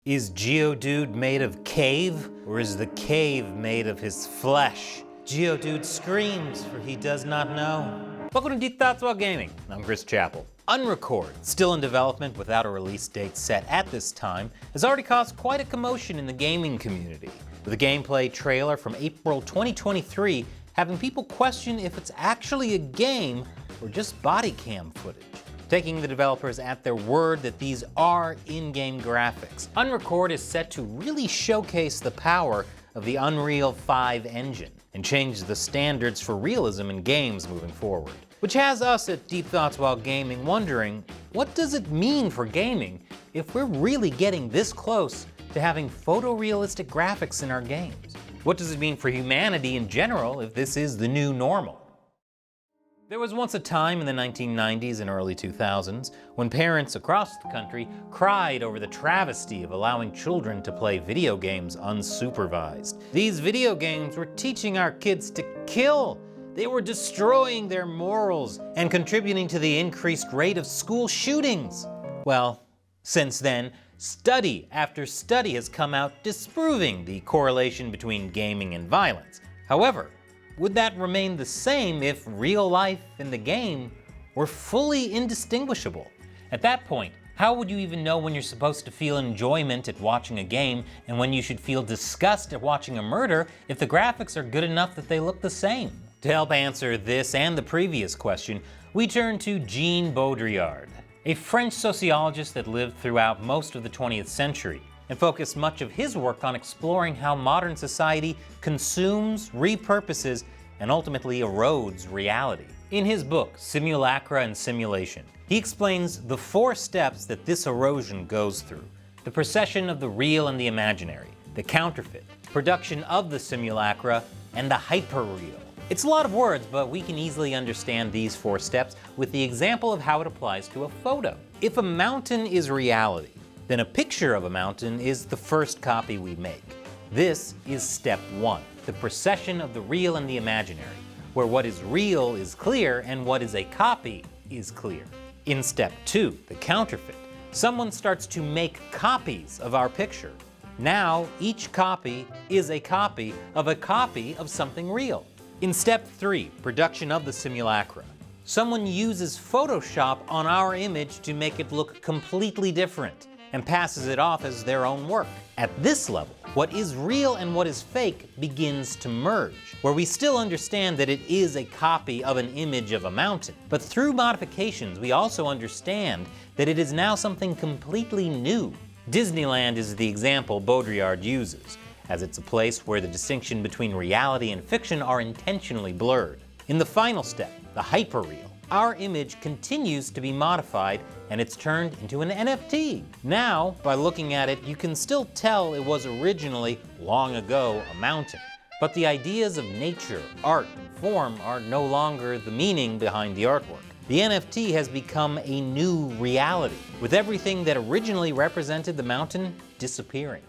Is Geodude made of cave, or is the cave made of his flesh? Geodude screams, for he does not know. Welcome to Deep Thoughts While Gaming. I'm Chris Chappell. Unrecord, still in development without a release date set at this time, has already caused quite a commotion in the gaming community, with a gameplay trailer from April 2023 having people question if it's actually a game or just body cam footage, taking the developers at their word that these are in-game graphics. Unrecord is set to really showcase the power of the Unreal 5 engine and change the standards for realism in games moving forward. Which has us at Deep Thoughts While Gaming wondering, what does it mean for gaming if we're really getting this close to having photorealistic graphics in our games? What does it mean for humanity in general if this is the new normal? There was once a time in the 1990s and early 2000s when parents across the country cried over the travesty of allowing children to play video games unsupervised. These video games were teaching our kids to kill. They were destroying their morals and contributing to the increased rate of school shootings. Well, since then, study after study has come out disproving the correlation between gaming and violence. However, would that remain the same if real life and the game were fully indistinguishable? At that point, how would you even know when you're supposed to feel enjoyment at watching a game and when you should feel disgust at watching a murder if the graphics are good enough that they look the same? To help answer this and the previous question, we turn to Jean Baudrillard, a French sociologist that lived throughout most of the 20th century, and focused much of his work on exploring how modern society consumes, repurposes, and ultimately erodes reality. In his book, Simulacra and Simulation, he explains the 4 steps that this erosion goes through: the procession of the real and the imaginary, the counterfeit, production of the simulacra, and the hyperreal. It's a lot of words, but we can easily understand these 4 steps with the example of how it applies to a photo. If a mountain is reality, then a picture of a mountain is the first copy we make. This is step 1, the procession of the real and the imaginary, where what is real is clear and what is a copy is clear. In step 2, the counterfeit, someone starts to make copies of our picture. Now, each copy is a copy of something real. In step 3, production of the simulacra, someone uses Photoshop on our image to make it look completely different and passes it off as their own work. At this level, what is real and what is fake begins to merge, where we still understand that it is a copy of an image of a mountain. But through modifications, we also understand that it is now something completely new. Disneyland is the example Baudrillard uses, as it's a place where the distinction between reality and fiction are intentionally blurred. In the final step, the hyperreal, our image continues to be modified and it's turned into an NFT. Now, by looking at it, you can still tell it was originally, long ago, a mountain. But the ideas of nature, art, and form are no longer the meaning behind the artwork. The NFT has become a new reality, with everything that originally represented the mountain disappearing.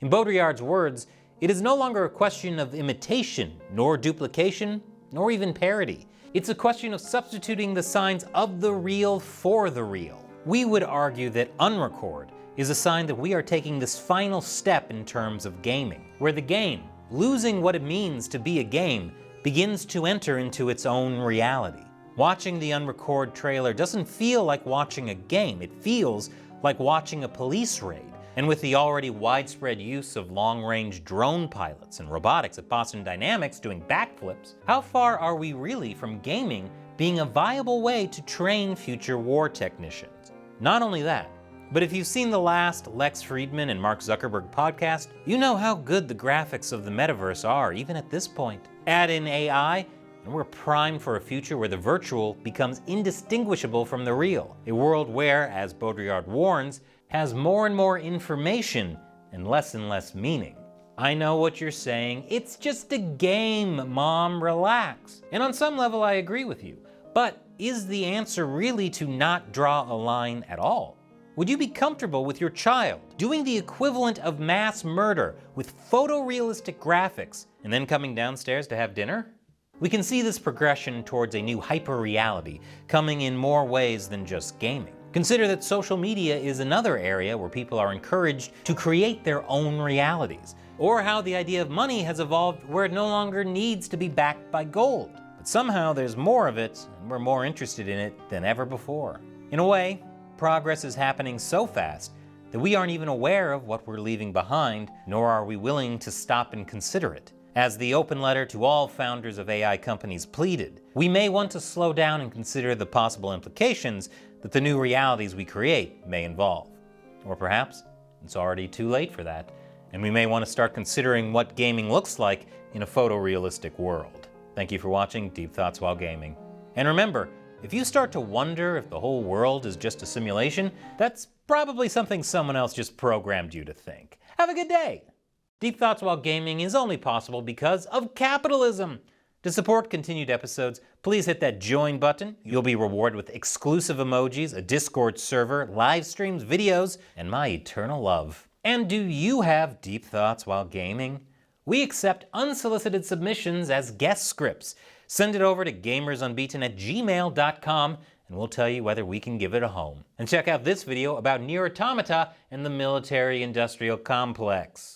In Baudrillard's words, it is no longer a question of imitation, nor duplication, nor even parody. It's a question of substituting the signs of the real for the real. We would argue that Unrecord is a sign that we are taking this final step in terms of gaming, where the game, losing what it means to be a game, begins to enter into its own reality. Watching the Unrecord trailer doesn't feel like watching a game, it feels like watching a police raid. And with the already widespread use of long-range drone pilots and robotics at Boston Dynamics doing backflips, how far are we really from gaming being a viable way to train future war technicians? Not only that, but if you've seen the last Lex Fridman and Mark Zuckerberg podcast, you know how good the graphics of the metaverse are, even at this point. Add in AI, and we're primed for a future where the virtual becomes indistinguishable from the real. A world where, as Baudrillard warns, has more and more information and less meaning. I know what you're saying. It's just a game, Mom, relax. And on some level, I agree with you. But is the answer really to not draw a line at all? Would you be comfortable with your child doing the equivalent of mass murder with photorealistic graphics and then coming downstairs to have dinner? We can see this progression towards a new hyper-reality coming in more ways than just gaming. Consider that social media is another area where people are encouraged to create their own realities, or how the idea of money has evolved where it no longer needs to be backed by gold. But somehow there's more of it, and we're more interested in it than ever before. In a way, progress is happening so fast that we aren't even aware of what we're leaving behind, nor are we willing to stop and consider it. As the open letter to all founders of AI companies pleaded, we may want to slow down and consider the possible implications that the new realities we create may involve. Or perhaps it's already too late for that, and we may want to start considering what gaming looks like in a photorealistic world. Thank you for watching Deep Thoughts While Gaming. And remember, if you start to wonder if the whole world is just a simulation, that's probably something someone else just programmed you to think. Have a good day! Deep Thoughts While Gaming is only possible because of capitalism. To support continued episodes, please hit that join button. You'll be rewarded with exclusive emojis, a Discord server, live streams, videos, and my eternal love. And do you have deep thoughts while gaming? We accept unsolicited submissions as guest scripts. Send it over to gamersunbeaten@gmail.com and we'll tell you whether we can give it a home. And check out this video about Nier Automata and the military-industrial complex.